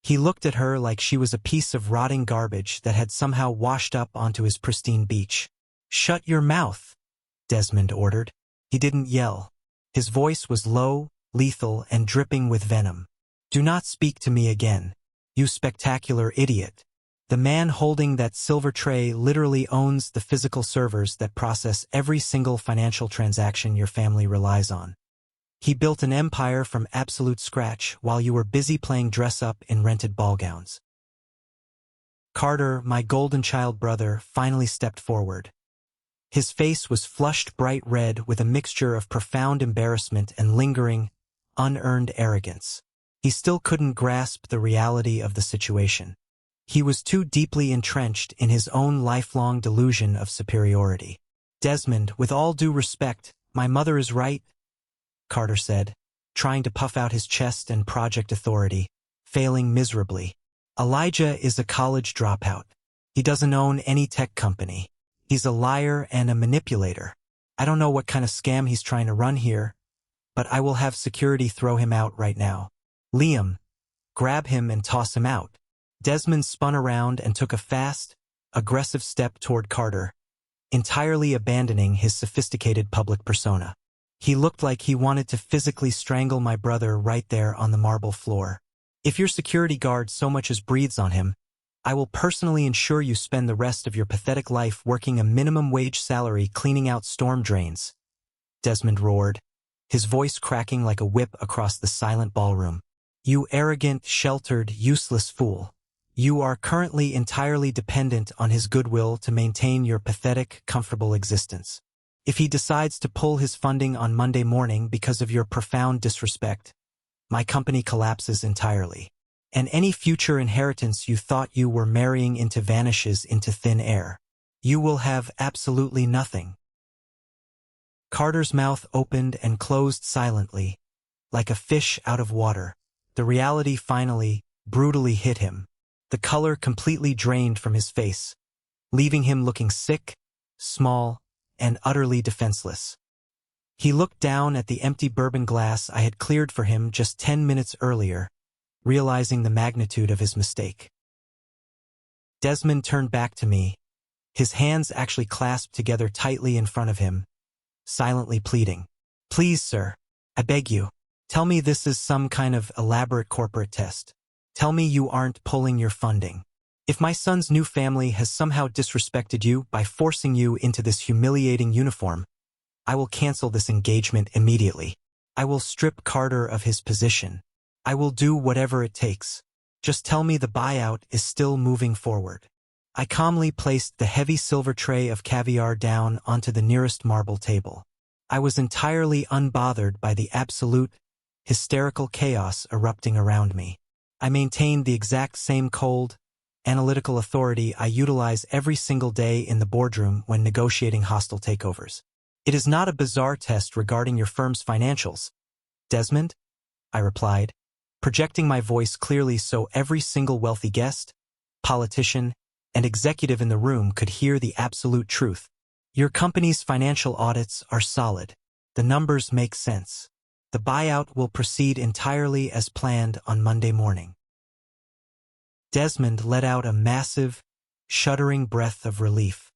He looked at her like she was a piece of rotting garbage that had somehow washed up onto his pristine beach. "Shut your mouth," Desmond ordered. He didn't yell. His voice was low, lethal, and dripping with venom. "Do not speak to me again, you spectacular idiot. The man holding that silver tray literally owns the physical servers that process every single financial transaction your family relies on. He built an empire from absolute scratch while you were busy playing dress-up in rented ball gowns." Carter, my golden child brother, finally stepped forward. His face was flushed bright red with a mixture of profound embarrassment and lingering, unearned arrogance. He still couldn't grasp the reality of the situation. He was too deeply entrenched in his own lifelong delusion of superiority. "Desmond, with all due respect, my mother is right," Carter said, trying to puff out his chest and project authority, failing miserably. "Elijah is a college dropout. He doesn't own any tech company. He's a liar and a manipulator. I don't know what kind of scam he's trying to run here, but I will have security throw him out right now. Liam, grab him and toss him out." Desmond spun around and took a fast, aggressive step toward Carter, entirely abandoning his sophisticated public persona. He looked like he wanted to physically strangle my brother right there on the marble floor. "If your security guard so much as breathes on him, I will personally ensure you spend the rest of your pathetic life working a minimum wage salary cleaning out storm drains," Desmond roared, his voice cracking like a whip across the silent ballroom. "You arrogant, sheltered, useless fool. You are currently entirely dependent on his goodwill to maintain your pathetic, comfortable existence. If he decides to pull his funding on Monday morning because of your profound disrespect, my company collapses entirely. And any future inheritance you thought you were marrying into vanishes into thin air. You will have absolutely nothing. Carter's mouth opened and closed silently, like a fish out of water. The reality finally, brutally hit him. The color completely drained from his face, leaving him looking sick, small, and utterly defenseless. He looked down at the empty bourbon glass I had cleared for him just 10 minutes earlier, realizing the magnitude of his mistake. Desmond turned back to me, his hands actually clasped together tightly in front of him, silently pleading. Please, sir, I beg you, tell me this is some kind of elaborate corporate test. Tell me you aren't pulling your funding. If my son's new family has somehow disrespected you by forcing you into this humiliating uniform, I will cancel this engagement immediately. I will strip Carter of his position. I will do whatever it takes. Just tell me the buyout is still moving forward. I calmly placed the heavy silver tray of caviar down onto the nearest marble table. I was entirely unbothered by the absolute, hysterical chaos erupting around me. I maintained the exact same cold, analytical authority I utilize every single day in the boardroom when negotiating hostile takeovers. It is not a bizarre test regarding your firm's financials, Desmond, I replied, projecting my voice clearly so every single wealthy guest, politician, and executive in the room could hear the absolute truth. Your company's financial audits are solid. The numbers make sense. The buyout will proceed entirely as planned on Monday morning. Desmond let out a massive, shuddering breath of relief.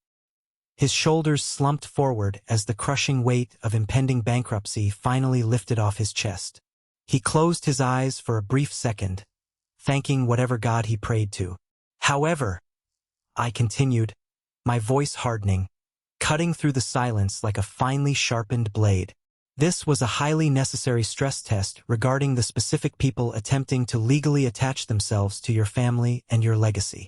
His shoulders slumped forward as the crushing weight of impending bankruptcy finally lifted off his chest. He closed his eyes for a brief second, thanking whatever God he prayed to. However, I continued, my voice hardening, cutting through the silence like a finely sharpened blade. This was a highly necessary stress test regarding the specific people attempting to legally attach themselves to your family and your legacy.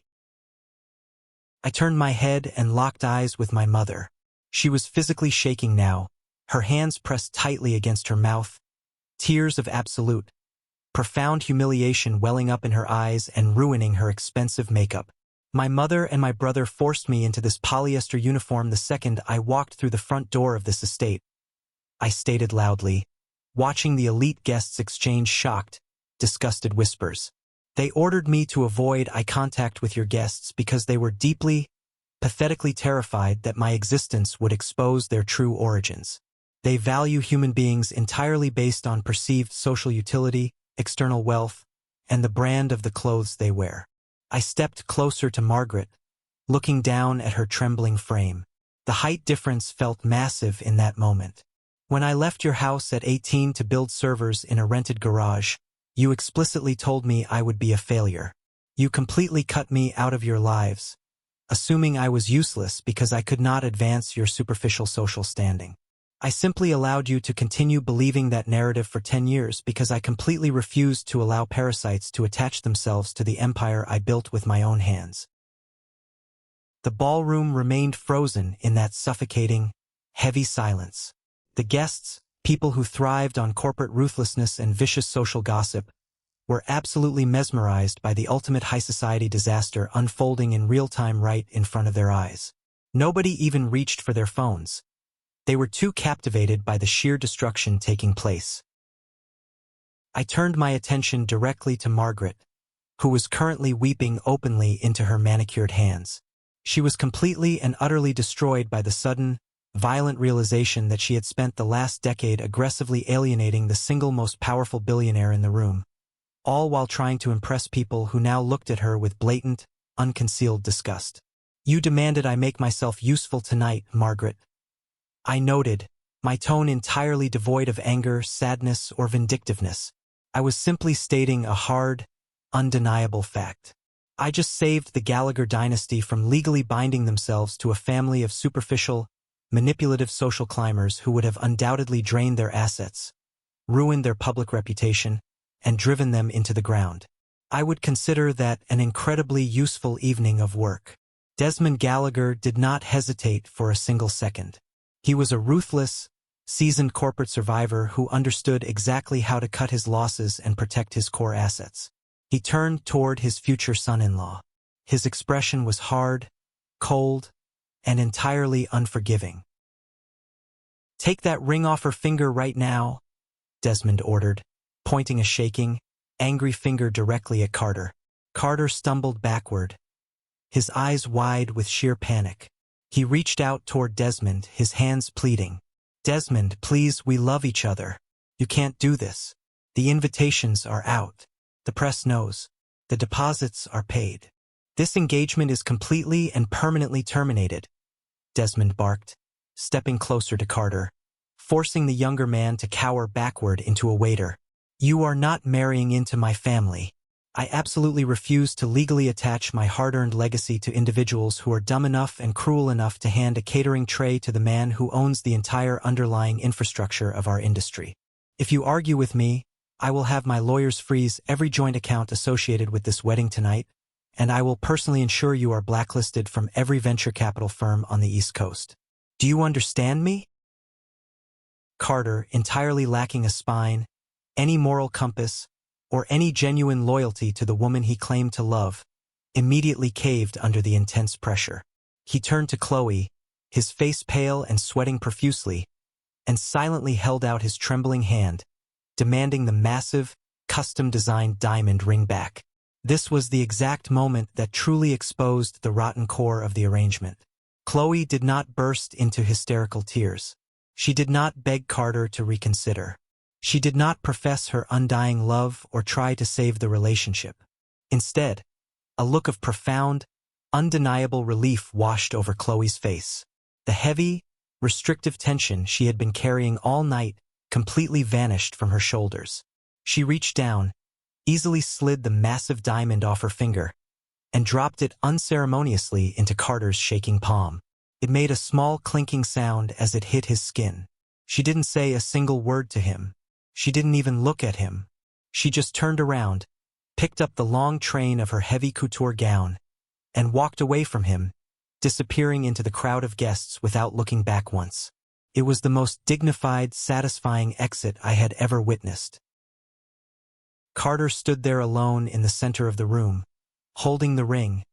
I turned my head and locked eyes with my mother. She was physically shaking now, her hands pressed tightly against her mouth, tears of absolute, profound humiliation welling up in her eyes and ruining her expensive makeup. My mother and my brother forced me into this polyester uniform the second I walked through the front door of this estate, I stated loudly, watching the elite guests exchange shocked, disgusted whispers. They ordered me to avoid eye contact with your guests because they were deeply, pathetically terrified that my existence would expose their true origins. They value human beings entirely based on perceived social utility, external wealth, and the brand of the clothes they wear. I stepped closer to Margaret, looking down at her trembling frame. The height difference felt massive in that moment. When I left your house at 18 to build servers in a rented garage, you explicitly told me I would be a failure. You completely cut me out of your lives, assuming I was useless because I could not advance your superficial social standing. I simply allowed you to continue believing that narrative for 10 years because I completely refused to allow parasites to attach themselves to the empire I built with my own hands. The ballroom remained frozen in that suffocating, heavy silence. The guests, people who thrived on corporate ruthlessness and vicious social gossip, were absolutely mesmerized by the ultimate high society disaster unfolding in real time right in front of their eyes. Nobody even reached for their phones. They were too captivated by the sheer destruction taking place. I turned my attention directly to Margaret, who was currently weeping openly into her manicured hands. She was completely and utterly destroyed by the sudden, violent realization that she had spent the last decade aggressively alienating the single most powerful billionaire in the room, all while trying to impress people who now looked at her with blatant, unconcealed disgust. You demanded I make myself useful tonight, Margaret. I noted, my tone entirely devoid of anger, sadness, or vindictiveness. I was simply stating a hard, undeniable fact. I just saved the Gallagher dynasty from legally binding themselves to a family of superficial, manipulative social climbers who would have undoubtedly drained their assets, ruined their public reputation, and driven them into the ground. I would consider that an incredibly useful evening of work. Desmond Gallagher did not hesitate for a single second. He was a ruthless, seasoned corporate survivor who understood exactly how to cut his losses and protect his core assets. He turned toward his future son-in-law. His expression was hard, cold, and entirely unforgiving. "Take that ring off her finger right now," Desmond ordered, pointing a shaking, angry finger directly at Carter. Carter stumbled backward, his eyes wide with sheer panic. He reached out toward Desmond, his hands pleading. "Desmond, please, we love each other. You can't do this. The invitations are out. The press knows. The deposits are paid. This engagement is completely and permanently terminated," Desmond barked, stepping closer to Carter, forcing the younger man to cower backward into a waiter. "You are not marrying into my family. I absolutely refuse to legally attach my hard-earned legacy to individuals who are dumb enough and cruel enough to hand a catering tray to the man who owns the entire underlying infrastructure of our industry. If you argue with me, I will have my lawyers freeze every joint account associated with this wedding tonight, and I will personally ensure you are blacklisted from every venture capital firm on the East Coast. Do you understand me?" Carter, entirely lacking a spine, any moral compass, or any genuine loyalty to the woman he claimed to love, immediately caved under the intense pressure. He turned to Chloe, his face pale and sweating profusely, and silently held out his trembling hand, demanding the massive, custom-designed diamond ring back. This was the exact moment that truly exposed the rotten core of the arrangement. Chloe did not burst into hysterical tears. She did not beg Carter to reconsider. She did not profess her undying love or try to save the relationship. Instead, a look of profound, undeniable relief washed over Chloe's face. The heavy, restrictive tension she had been carrying all night completely vanished from her shoulders. She reached down, easily slid the massive diamond off her finger, and dropped it unceremoniously into Carter's shaking palm. It made a small clinking sound as it hit his skin. She didn't say a single word to him. She didn't even look at him. She just turned around, picked up the long train of her heavy couture gown, and walked away from him, disappearing into the crowd of guests without looking back once. It was the most dignified, satisfying exit I had ever witnessed. Carter stood there alone in the center of the room, holding the ring,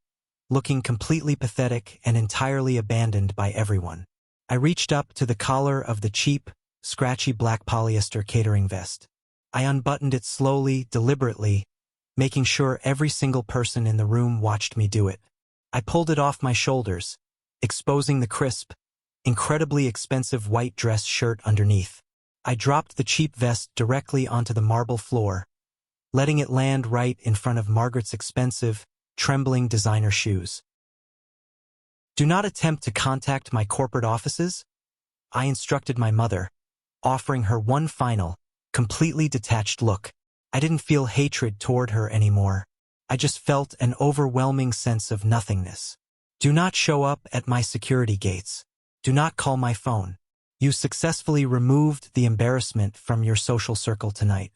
looking completely pathetic and entirely abandoned by everyone. I reached up to the collar of the cheap, scratchy black polyester catering vest. I unbuttoned it slowly, deliberately, making sure every single person in the room watched me do it. I pulled it off my shoulders, exposing the crisp, incredibly expensive white dress shirt underneath. I dropped the cheap vest directly onto the marble floor, letting it land right in front of Margaret's expensive, trembling designer shoes. "Do not attempt to contact my corporate offices," I instructed my mother, offering her one final, completely detached look. I didn't feel hatred toward her anymore. I just felt an overwhelming sense of nothingness. "Do not show up at my security gates. Do not call my phone. You successfully removed the embarrassment from your social circle tonight.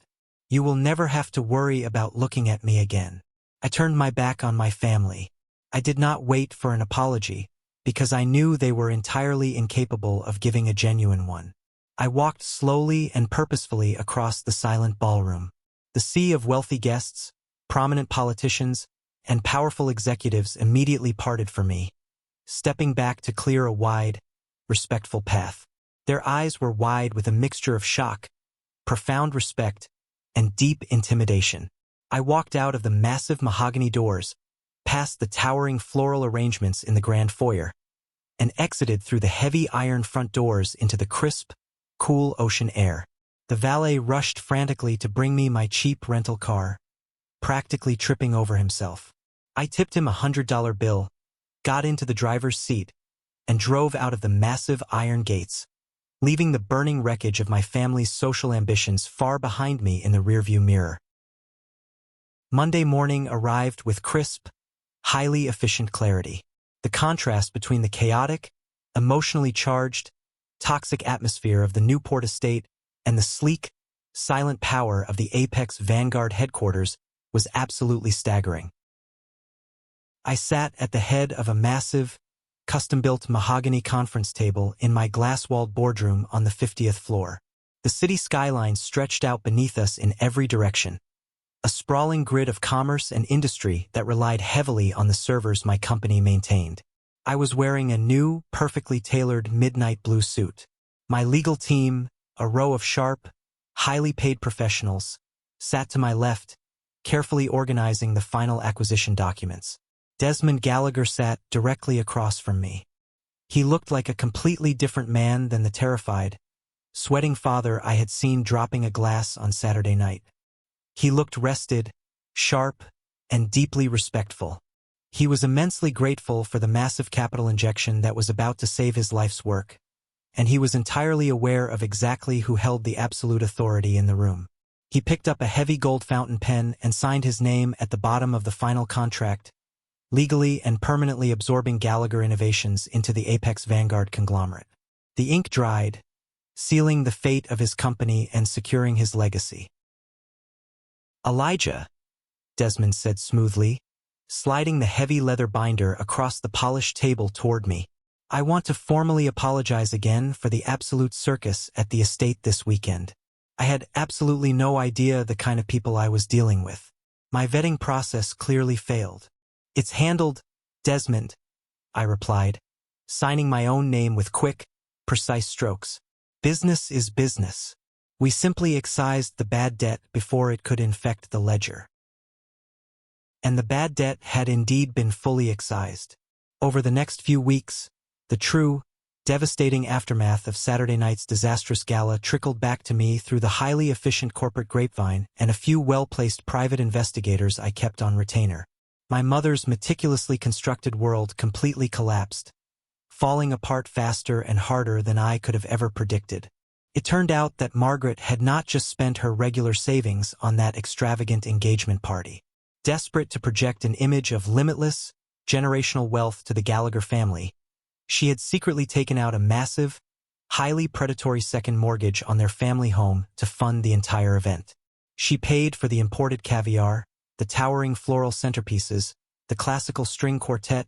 You will never have to worry about looking at me again." I turned my back on my family. I did not wait for an apology, because I knew they were entirely incapable of giving a genuine one. I walked slowly and purposefully across the silent ballroom. The sea of wealthy guests, prominent politicians, and powerful executives immediately parted for me, stepping back to clear a wide, respectful path. Their eyes were wide with a mixture of shock, profound respect, and deep intimidation. I walked out of the massive mahogany doors, past the towering floral arrangements in the grand foyer, and exited through the heavy iron front doors into the crisp, cool ocean air. The valet rushed frantically to bring me my cheap rental car, practically tripping over himself. I tipped him $100 bill, got into the driver's seat, and drove out of the massive iron gates, leaving the burning wreckage of my family's social ambitions far behind me in the rearview mirror. Monday morning arrived with crisp, highly efficient clarity. The contrast between the chaotic, emotionally charged, toxic atmosphere of the Newport estate and the sleek, silent power of the Apex Vanguard headquarters was absolutely staggering. I sat at the head of a massive, custom-built mahogany conference table in my glass-walled boardroom on the 50th floor. The city skyline stretched out beneath us in every direction, a sprawling grid of commerce and industry that relied heavily on the servers my company maintained. I was wearing a new, perfectly tailored midnight blue suit. My legal team, a row of sharp, highly paid professionals, sat to my left, carefully organizing the final acquisition documents. Desmond Gallagher sat directly across from me. He looked like a completely different man than the terrified, sweating father I had seen dropping a glass on Saturday night. He looked rested, sharp, and deeply respectful. He was immensely grateful for the massive capital injection that was about to save his life's work, and he was entirely aware of exactly who held the absolute authority in the room. He picked up a heavy gold fountain pen and signed his name at the bottom of the final contract, legally and permanently absorbing Gallagher Innovations into the Apex Vanguard conglomerate. The ink dried, sealing the fate of his company and securing his legacy. "Elijah," Desmond said smoothly, sliding the heavy leather binder across the polished table toward me. "I want to formally apologize again for the absolute circus at the estate this weekend. I had absolutely no idea the kind of people I was dealing with. My vetting process clearly failed." "It's handled, Desmond," I replied, signing my own name with quick, precise strokes. "Business is business. We simply excised the bad debt before it could infect the ledger." And the bad debt had indeed been fully excised. Over the next few weeks, the true, devastating aftermath of Saturday night's disastrous gala trickled back to me through the highly efficient corporate grapevine and a few well-placed private investigators I kept on retainer. My mother's meticulously constructed world completely collapsed, falling apart faster and harder than I could have ever predicted. It turned out that Margaret had not just spent her regular savings on that extravagant engagement party. Desperate to project an image of limitless, generational wealth to the Gallagher family, she had secretly taken out a massive, highly predatory second mortgage on their family home to fund the entire event. She paid for the imported caviar, the towering floral centerpieces, the classical string quartet,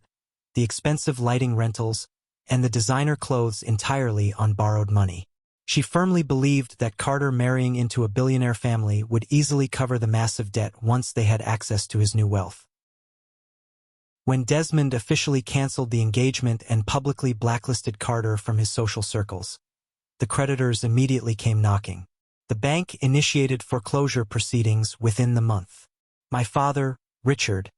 the expensive lighting rentals, and the designer clothes entirely on borrowed money. She firmly believed that Carter marrying into a billionaire family would easily cover the massive debt once they had access to his new wealth. When Desmond officially canceled the engagement and publicly blacklisted Carter from his social circles, the creditors immediately came knocking. The bank initiated foreclosure proceedings within the month. My father, Richard,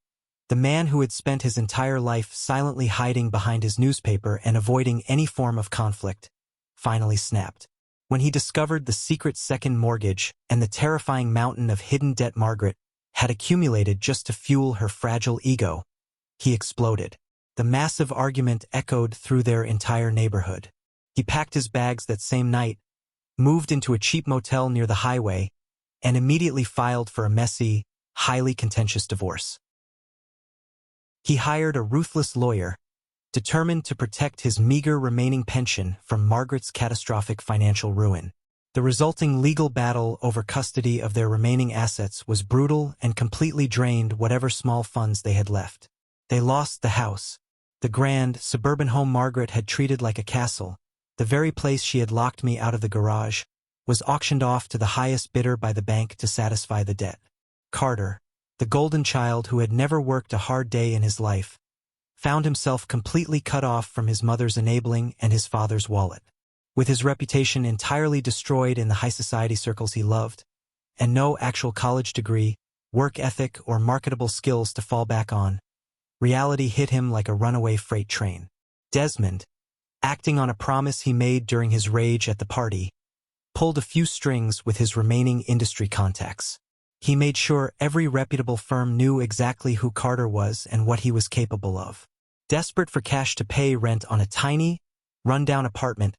the man who had spent his entire life silently hiding behind his newspaper and avoiding any form of conflict, finally snapped. When he discovered the secret second mortgage and the terrifying mountain of hidden debt Margaret had accumulated just to fuel her fragile ego, he exploded. The massive argument echoed through their entire neighborhood. He packed his bags that same night, moved into a cheap motel near the highway, and immediately filed for a messy, highly contentious divorce. He hired a ruthless lawyer, determined to protect his meager remaining pension from Margaret's catastrophic financial ruin. The resulting legal battle over custody of their remaining assets was brutal and completely drained whatever small funds they had left. They lost the house, the grand, suburban home Margaret had treated like a castle. The very place she had locked me out of the garage was auctioned off to the highest bidder by the bank to satisfy the debt. Carter, the golden child who had never worked a hard day in his life, found himself completely cut off from his mother's enabling and his father's wallet. With his reputation entirely destroyed in the high society circles he loved, and no actual college degree, work ethic, or marketable skills to fall back on, reality hit him like a runaway freight train. Desmond, acting on a promise he made during his rage at the party, pulled a few strings with his remaining industry contacts. He made sure every reputable firm knew exactly who Carter was and what he was capable of. Desperate for cash to pay rent on a tiny, run-down apartment,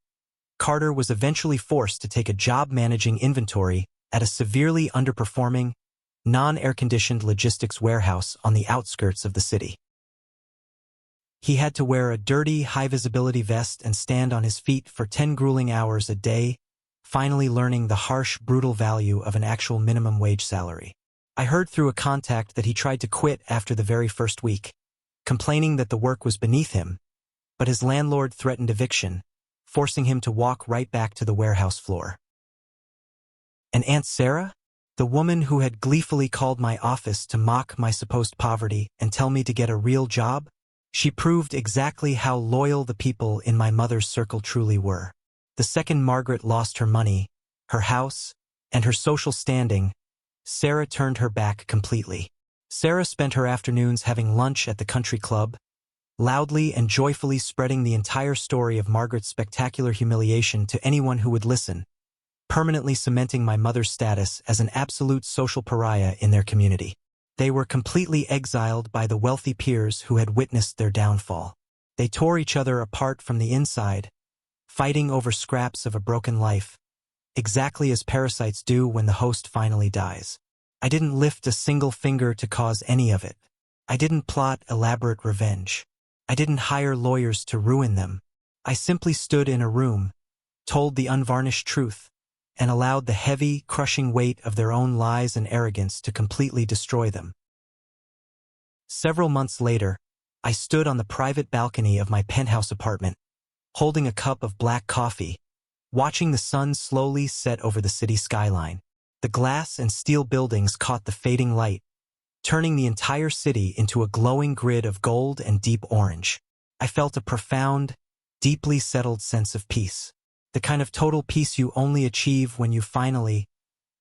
Carter was eventually forced to take a job managing inventory at a severely underperforming, non-air-conditioned logistics warehouse on the outskirts of the city. He had to wear a dirty, high-visibility vest and stand on his feet for 10 grueling hours a day, finally learning the harsh, brutal value of an actual minimum wage salary. I heard through a contact that he tried to quit after the very first week, complaining that the work was beneath him, but his landlord threatened eviction, forcing him to walk right back to the warehouse floor. And Aunt Sarah? The woman who had gleefully called my office to mock my supposed poverty and tell me to get a real job? She proved exactly how loyal the people in my mother's circle truly were. The second Margaret lost her money, her house, and her social standing, Sarah turned her back completely. Sarah spent her afternoons having lunch at the country club, loudly and joyfully spreading the entire story of Margaret's spectacular humiliation to anyone who would listen, permanently cementing my mother's status as an absolute social pariah in their community. They were completely exiled by the wealthy peers who had witnessed their downfall. They tore each other apart from the inside, fighting over scraps of a broken life, exactly as parasites do when the host finally dies. I didn't lift a single finger to cause any of it. I didn't plot elaborate revenge. I didn't hire lawyers to ruin them. I simply stood in a room, told the unvarnished truth, and allowed the heavy, crushing weight of their own lies and arrogance to completely destroy them. Several months later, I stood on the private balcony of my penthouse apartment, holding a cup of black coffee, watching the sun slowly set over the city skyline. The glass and steel buildings caught the fading light, turning the entire city into a glowing grid of gold and deep orange. I felt a profound, deeply settled sense of peace. The kind of total peace you only achieve when you finally,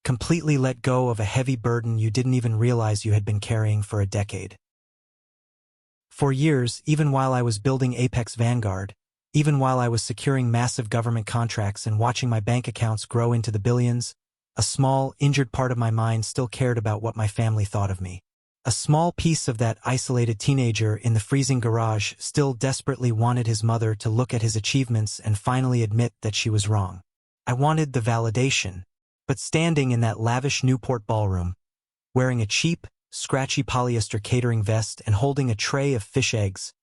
completely let go of a heavy burden you didn't even realize you had been carrying for a decade. For years, even while I was building Apex Vanguard, even while I was securing massive government contracts and watching my bank accounts grow into the billions, a small, injured part of my mind still cared about what my family thought of me. A small piece of that isolated teenager in the freezing garage still desperately wanted his mother to look at his achievements and finally admit that she was wrong. I wanted the validation, but standing in that lavish Newport ballroom, wearing a cheap, scratchy polyester catering vest and holding a tray of fish eggs,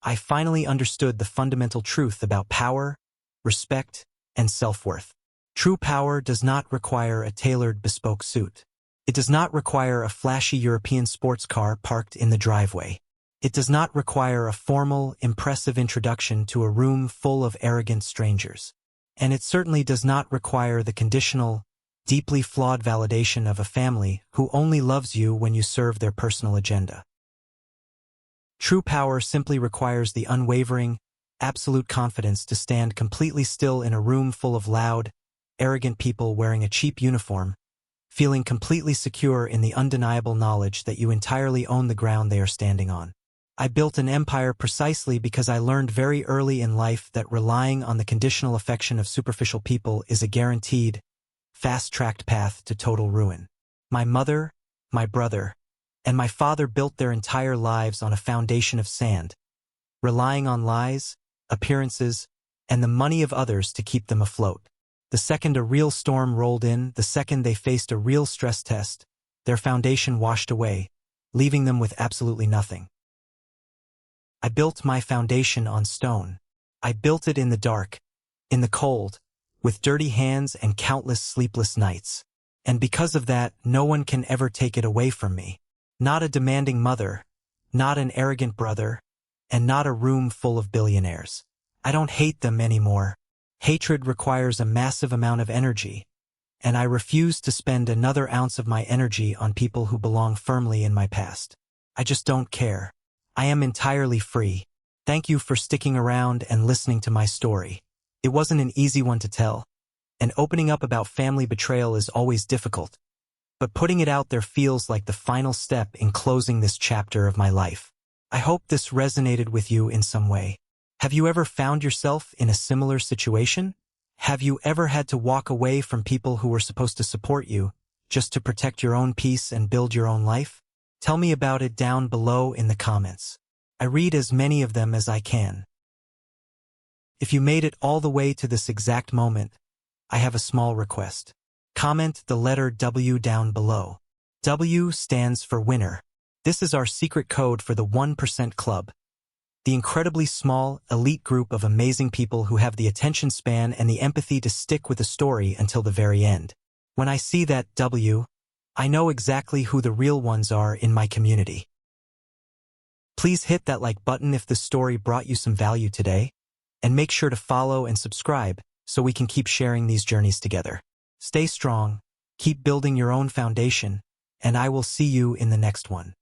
I finally understood the fundamental truth about power, respect, and self-worth. True power does not require a tailored bespoke suit. It does not require a flashy European sports car parked in the driveway. It does not require a formal, impressive introduction to a room full of arrogant strangers. And it certainly does not require the conditional, deeply flawed validation of a family who only loves you when you serve their personal agenda. True power simply requires the unwavering, absolute confidence to stand completely still in a room full of loud, arrogant people wearing a cheap uniform, feeling completely secure in the undeniable knowledge that you entirely own the ground they are standing on. I built an empire precisely because I learned very early in life that relying on the conditional affection of superficial people is a guaranteed, fast-tracked path to total ruin. My mother, my brother, and my father built their entire lives on a foundation of sand, relying on lies, appearances, and the money of others to keep them afloat. The second a real storm rolled in, the second they faced a real stress test, their foundation washed away, leaving them with absolutely nothing. I built my foundation on stone. I built it in the dark, in the cold, with dirty hands and countless sleepless nights. And because of that, no one can ever take it away from me. Not a demanding mother, not an arrogant brother, and not a room full of billionaires. I don't hate them anymore. Hatred requires a massive amount of energy, and I refuse to spend another ounce of my energy on people who belong firmly in my past. I just don't care. I am entirely free. Thank you for sticking around and listening to my story. It wasn't an easy one to tell, and opening up about family betrayal is always difficult, but putting it out there feels like the final step in closing this chapter of my life. I hope this resonated with you in some way. Have you ever found yourself in a similar situation? Have you ever had to walk away from people who were supposed to support you, just to protect your own peace and build your own life? Tell me about it down below in the comments. I read as many of them as I can. If you made it all the way to this exact moment, I have a small request. Comment the letter W down below. W stands for winner. This is our secret code for the 1% Club. The incredibly small, elite group of amazing people who have the attention span and the empathy to stick with a story until the very end. When I see that W, I know exactly who the real ones are in my community. Please hit that like button if this story brought you some value today, and make sure to follow and subscribe so we can keep sharing these journeys together. Stay strong, Keep building your own foundation, and I will see you in the next one.